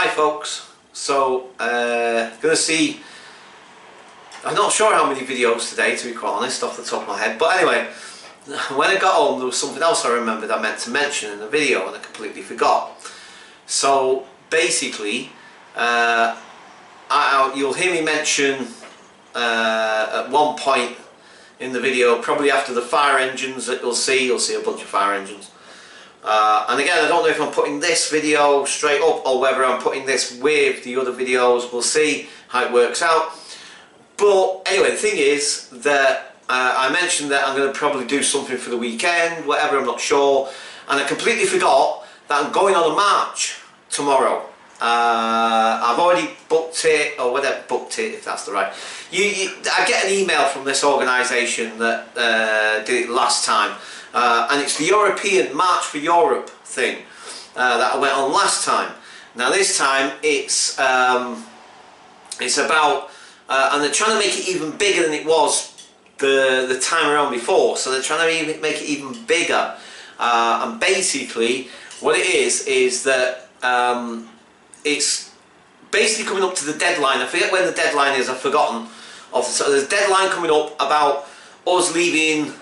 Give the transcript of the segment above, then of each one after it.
Hi folks, so gonna see, I'm not sure how many videos today, to be quite honest, off the top of my head, but anyway, when I got home there was something else I remembered I meant to mention in the video and I completely forgot. So basically, you'll hear me mention at one point in the video, probably after the fire engines that you'll see a bunch of fire engines. And again, I don't know if I'm putting this video straight up or whether I'm putting this with the other videos. We'll see how it works out. But anyway, the thing is that I mentioned that I'm going to probably do something for the weekend, whatever, I'm not sure. And I completely forgot that I'm going on a march tomorrow. I've already booked it, or whatever, booked it if that's the right. I get an email from this organisation that did it last time. And it's the European March for Europe thing that I went on last time. Now this time it's about, and they're trying to make it even bigger than it was the time around before. So they're trying to make it even bigger. And basically, what it is that it's basically coming up to the deadline. I forget when the deadline is. I've forgotten. So there's a deadline coming up about us leaving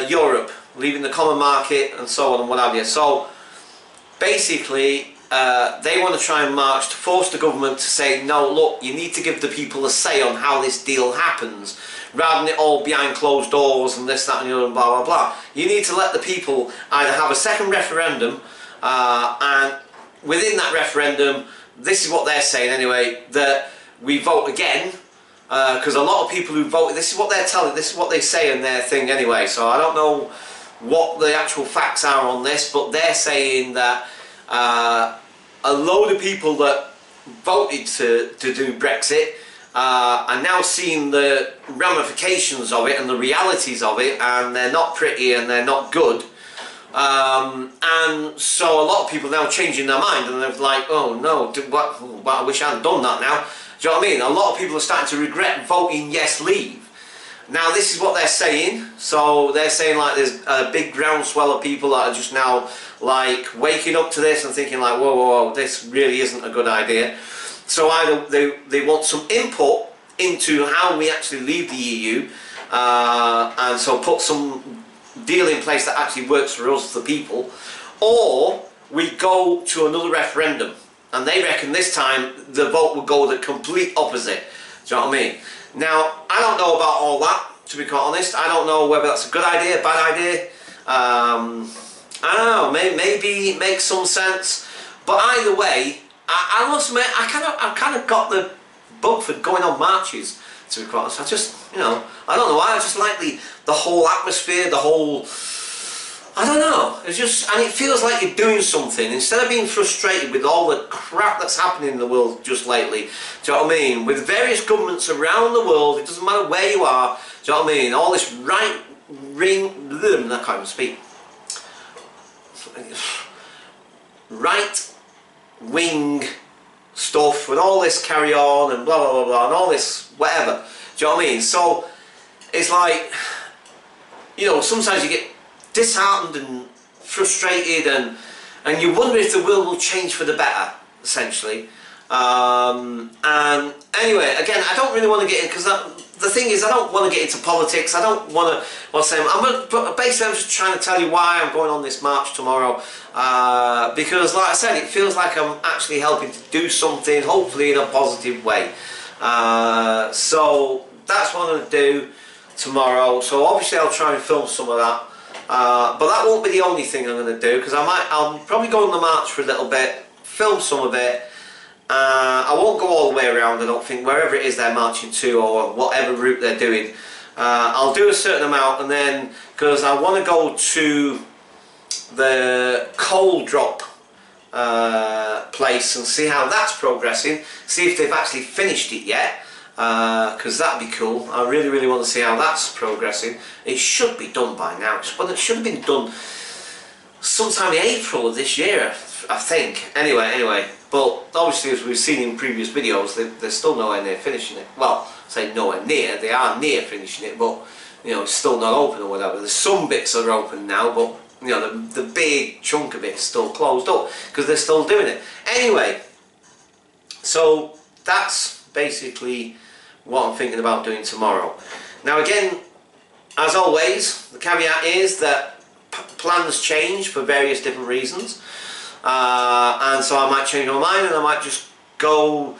Europe, leaving the common market and so on and what have you. So basically they want to try and march to force the government to say, no, look, you need to give the people a say on how this deal happens, rather than it all behind closed doors and this, that and the other and blah blah blah. You need to let the people either have a second referendum, and within that referendum, this is what they're saying anyway, that we vote again. Because a lot of people who voted, this is what they're telling, this is what they say in their thing anyway, so I don't know what the actual facts are on this, but they're saying that a load of people that voted to do Brexit are now seeing the ramifications of it and the realities of it, and they're not pretty and they're not good. And so a lot of people are now changing their mind and they're like, oh no, I wish I hadn't done that now. Do you know what I mean? A lot of people are starting to regret voting yes, leave. Now this is what they're saying. So they're saying like there's a big groundswell of people that are just now like waking up to this and thinking like, whoa, whoa, whoa, this really isn't a good idea. So either they want some input into how we actually leave the EU, and so put some deal in place that actually works for us, the people, or we go to another referendum. And they reckon this time the vote will go the complete opposite. Do you know what I mean? Now, I don't know about all that, to be quite honest. I don't know whether that's a good idea, bad idea. I don't know, maybe it makes some sense. But either way, I must admit, I kind of got the bug for going on marches, to be quite honest. I just, you know, I don't know why, I just like the whole atmosphere, the whole... I don't know, it's just, and it feels like you're doing something, instead of being frustrated with all the crap that's happening in the world just lately, do you know what I mean, with various governments around the world, it doesn't matter where you are, do you know what I mean, all this I can't even speak, right-wing stuff, and all this carry on, and blah blah blah blah, and all this whatever, do you know what I mean, so, it's like, you know, sometimes you get disheartened and frustrated, and you wonder if the world will change for the better, essentially. And anyway, again, I don't really want to get in, because the thing is, I don't want to get into politics. I don't want to, basically I'm just trying to tell you why I'm going on this march tomorrow, because like I said, it feels like I'm actually helping to do something, hopefully in a positive way. So that's what I'm going to do tomorrow. So obviously I'll try and film some of that. But that won't be the only thing I'm going to do, because I'll probably go on the march for a little bit, film some of it. I won't go all the way around, I don't think, wherever it is they're marching to or whatever route they're doing. I'll do a certain amount, and then, because I want to go to the coal drop place and see how that's progressing, see if they've actually finished it yet. Because that'd be cool. I really, really want to see how that's progressing. It should be done by now. Well, it should have been done sometime in April of this year, I think. Anyway, but obviously, as we've seen in previous videos, they're still nowhere near finishing it. Well, say nowhere near. They are near finishing it, but you know, it's still not open or whatever. There's some bits that are open now, but you know, the big chunk of it is still closed up because they're still doing it. Anyway. So that's basically what I'm thinking about doing tomorrow. Now again, as always, the caveat is that plans change for various different reasons, and so I might change my mind and I might just go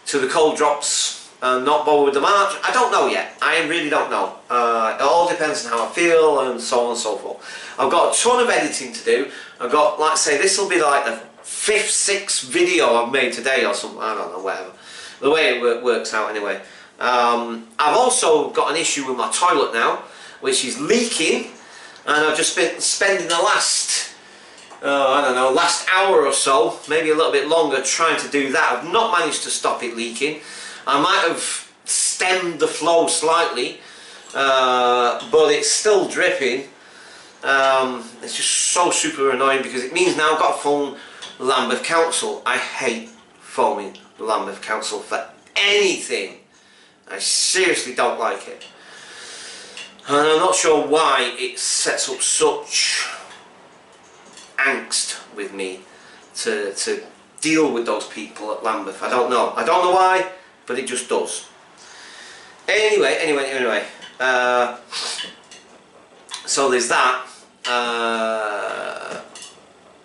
to the cold drops and not bother with the march. I don't know yet. I really don't know. It all depends on how I feel and so on and so forth. I've got a ton of editing to do. I've got, like I say, this will be like the 5th, 6th video I've made today or something. I don't know, whatever. The way it works out anyway. I've also got an issue with my toilet now, which is leaking, and I've just been spending the last, I don't know, last hour or so, maybe a little bit longer, trying to do that. I've not managed to stop it leaking. I might have stemmed the flow slightly, but it's still dripping. It's just so super annoying because it means now I've got to phone Lambeth Council. I hate phoning Lambeth Council for anything. I seriously don't like it. And I'm not sure why it sets up such angst with me to deal with those people at Lambeth. I don't know. I don't know why, but it just does. Anyway. So there's that.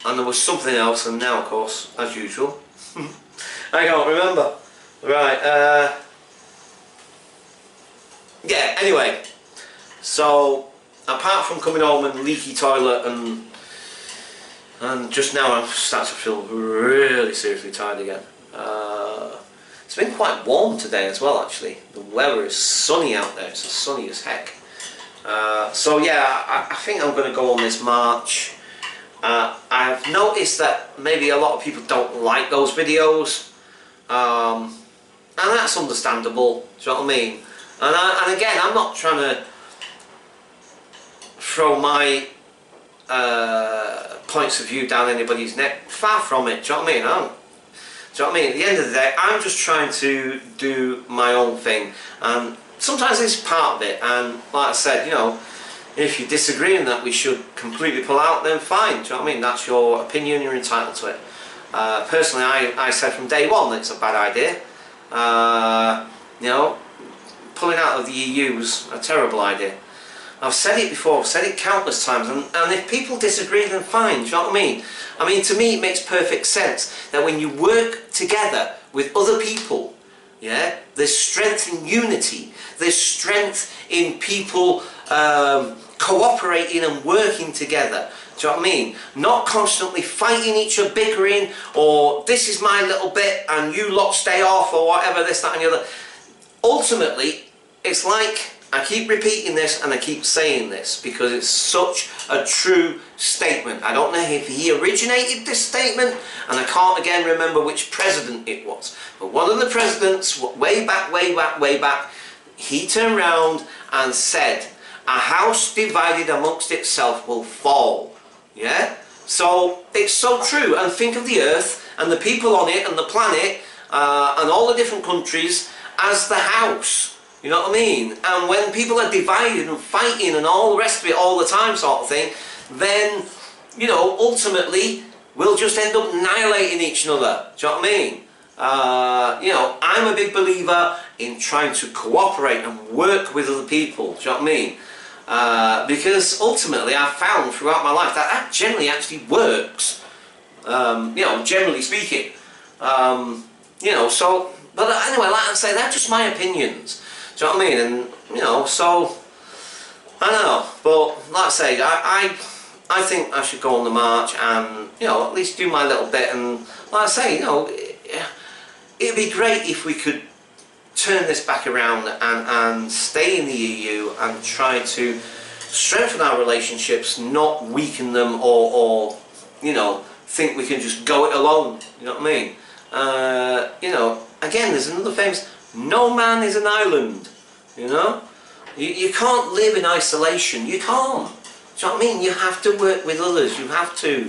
And there was something else, and now, of course, as usual, I can't remember. Right. Yeah. Anyway. So, apart from coming home and leaky toilet and just now I'm starting to feel really seriously tired again. It's been quite warm today as well, actually. The weather is sunny out there. It's sunny as heck. So yeah, I think I'm going to go on this march. I've noticed that maybe a lot of people don't like those videos, and that's understandable. Do you know what I mean? And again, I'm not trying to throw my points of view down anybody's neck. Far from it. Do you know what I mean? Do you know what I mean? At the end of the day, I'm just trying to do my own thing, and sometimes it's part of it. And like I said, you know, if you disagree in that we should completely pull out, then fine. Do you know what I mean? That's your opinion. You're entitled to it. Personally, I said from day one that it's a bad idea. You know, pulling out of the EU is a terrible idea. I've said it before, I've said it countless times, and if people disagree, then fine. Do you know what I mean? I mean, to me, it makes perfect sense that when you work together with other people, yeah, there's strength in unity. There's strength in people cooperating and working together. Do you know what I mean? Not constantly fighting each other, bickering, or this is my little bit and you lot stay off, or whatever, this, that and the other. Ultimately, it's like, I keep repeating this and I keep saying this because it's such a true statement. I don't know if he originated this statement, and I can't again remember which president it was. But one of the presidents, way back, he turned around and said, "A house divided amongst itself will fall." Yeah? So it's so true. And think of the earth and the people on it and the planet and all the different countries as the house. You know what I mean? And when people are divided and fighting and all the rest of it all the time sort of thing, then, you know, ultimately we'll just end up annihilating each other. Do you know what I mean? You know, I'm a big believer in trying to cooperate and work with other people. Do you know what I mean? Because ultimately I've found throughout my life that that generally actually works. You know, generally speaking. You know, so, but anyway, like I say, they're just my opinions. Do you know what I mean? And, you know, so, I don't know, but like I say, I think I should go on the march and, you know, at least do my little bit. And like I say, you know, it'd be great if we could turn this back around and stay in the EU and try to strengthen our relationships, not weaken them or you know, think we can just go it alone. You know what I mean? You know, again, there's another famous, no man is an island. You know? You can't live in isolation. You can't. Do you know what I mean? You have to work with others. You have to. Do you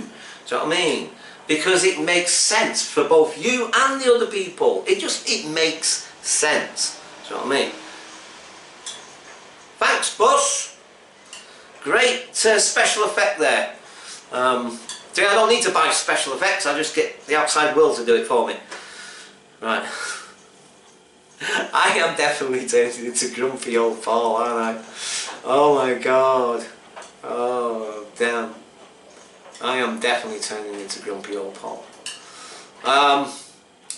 know what I mean? Because it makes sense for both you and the other people. It makes sense. Do you know what I mean? Thanks, boss. Great special effect there. See, I don't need to buy special effects. I just get the outside world to do it for me. Right. I am definitely turning into grumpy old Paul, aren't I? Oh my god. Oh, damn. I am definitely turning into grumpy old Paul.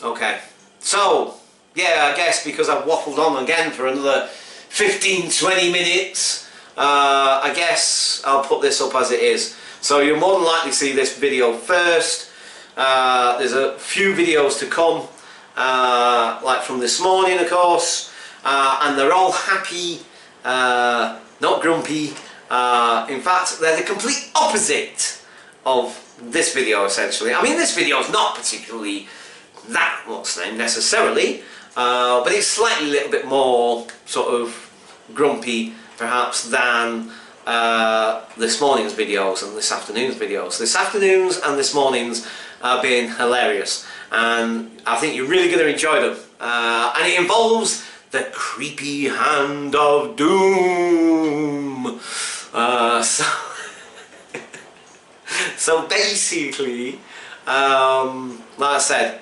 Okay. So, yeah, I guess because I've waffled on again for another 15-20 minutes, I guess I'll put this up as it is. So you'll more than likely see this video first. There's a few videos to come, like from this morning, of course, and they're all happy, not grumpy. In fact, they're the complete opposite of this video, essentially. I mean, this video is not particularly that what's name necessarily, but it's slightly a little bit more sort of grumpy, perhaps, than this morning's videos and this afternoon's videos. This afternoon's and this morning's have been hilarious, and I think you're really going to enjoy them. And it involves the creepy hand of doom. So basically, like I said,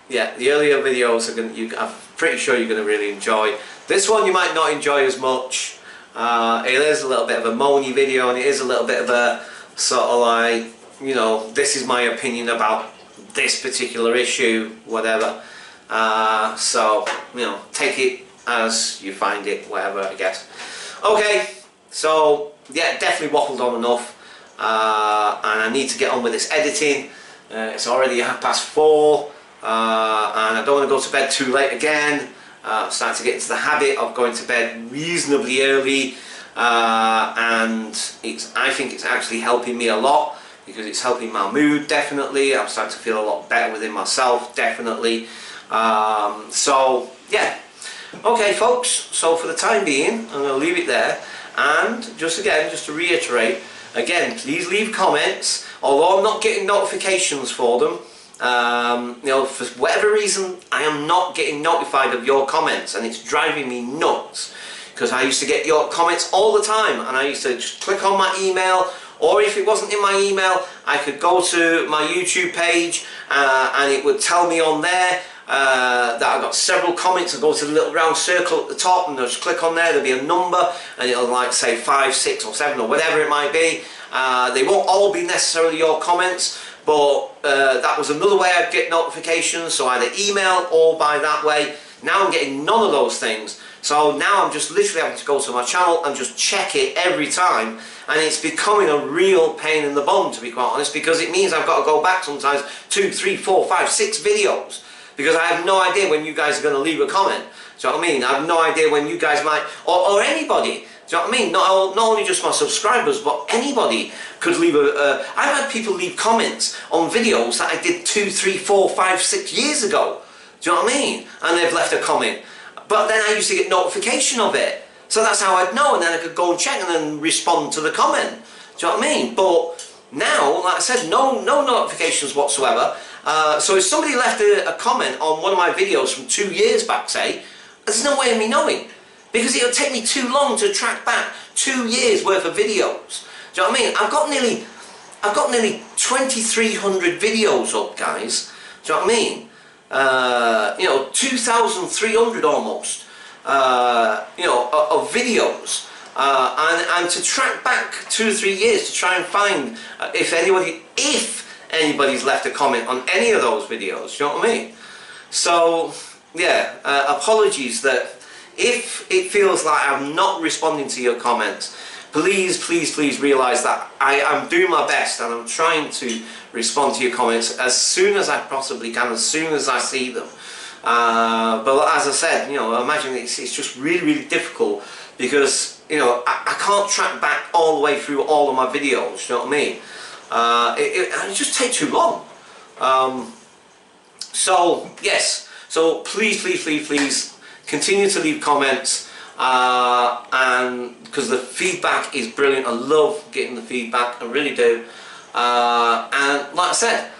yeah, the earlier videos are going. I'm pretty sure you're going to really enjoy. This one you might not enjoy as much. It is a little bit of a moany video, and it is a little bit of a sort of like, you know, this is my opinion about this particular issue, whatever. So, you know, take it as you find it, whatever, I guess. Okay, so yeah, definitely waffled on enough, and I need to get on with this editing. It's already 4:30, and I don't want to go to bed too late again. I'm starting to get into the habit of going to bed reasonably early, and I think it's actually helping me a lot, because it's helping my mood, definitely. I'm starting to feel a lot better within myself, definitely. So, yeah. Okay, folks, so for the time being, I'm going to leave it there. And, just to reiterate, again, please leave comments. Although I'm not getting notifications for them, you know, for whatever reason, I am not getting notified of your comments, and it's driving me nuts. Because I used to get your comments all the time, and I used to just click on my email, or if it wasn't in my email, I could go to my YouTube page, and it would tell me on there that I got several comments. I go to the little round circle at the top, and I'll just click on there. There'll be a number, and it'll like say 5, 6 or 7 or whatever it might be. They won't all be necessarily your comments, but that was another way I'd get notifications, so either email or by that way. Now I'm getting none of those things, so now I'm just literally having to go to my channel and just check it every time, and it's becoming a real pain in the bum, to be quite honest, because it means I've got to go back sometimes 2, 3, 4, 5, 6 videos, because I have no idea when you guys are going to leave a comment. Do you know what I mean? I have no idea when you guys might, or anybody. Do you know what I mean? Not only just my subscribers, but anybody could leave I've had people leave comments on videos that I did 2, 3, 4, 5, 6 years ago. Do you know what I mean? And they've left a comment. But then I used to get notification of it. So that's how I'd know, and then I could go and check and then respond to the comment. Do you know what I mean? But now, like I said, no notifications whatsoever. So if somebody left a comment on one of my videos from 2 years back, say, there's no way of me knowing. Because it'll take me too long to track back 2 years worth of videos. Do you know what I mean? I've got nearly 2,300 videos up, guys. Do you know what I mean? You know, 2,300 almost. You know, of videos. And to track back 2 or 3 years to try and find if anybody's left a comment on any of those videos. Do you know what I mean? So, yeah, apologies that if it feels like I'm not responding to your comments, please realise that I am doing my best, and I'm trying to respond to your comments as soon as I possibly can, as soon as I see them. But as I said, you know, I imagine it's just really difficult, because, you know, I can't track back all the way through all of my videos, you know what I mean? It just takes too long. So, yes, so please continue to leave comments, and because the feedback is brilliant. I love getting the feedback, I really do. And like I said,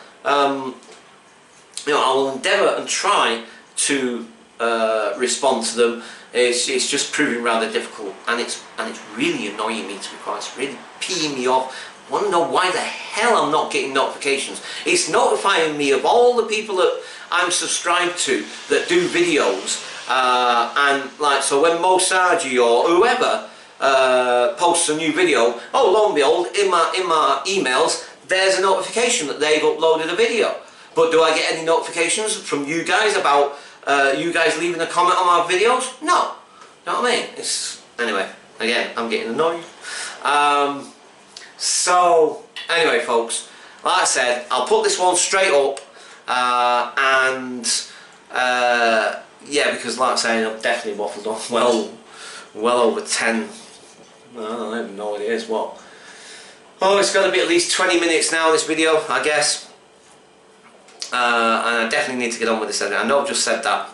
you know, I will endeavour and try to respond to them. It's just proving rather difficult, and it's really annoying me, to be quite honest. It's really peeing me off, I want to know why the hell I'm not getting notifications. It's notifying me of all the people that I'm subscribed to that do videos, and like, so when Mo Saji or whoever posts a new video, oh, lo and behold, in my emails there's a notification that they've uploaded a video. But do I get any notifications from you guys about you guys leaving a comment on my videos? No. You know what I mean? It's, anyway, again, I'm getting annoyed. So, anyway folks, like I said, I'll put this one straight up, and yeah, because like I say, I've definitely waffled on well over 10, I don't even know what it is, what? Oh, it's got to be at least 20 minutes now, this video, I guess. And I definitely need to get on with this edit. I know I've just said that.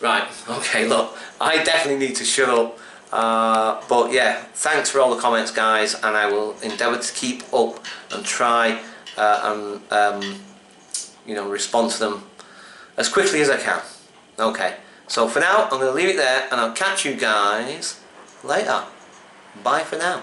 Right, okay, look, I definitely need to shut up. But yeah, thanks for all the comments, guys, and I will endeavour to keep up and try and you know, respond to them as quickly as I can. Okay, so for now I'm going to leave it there, and I'll catch you guys later. Bye for now.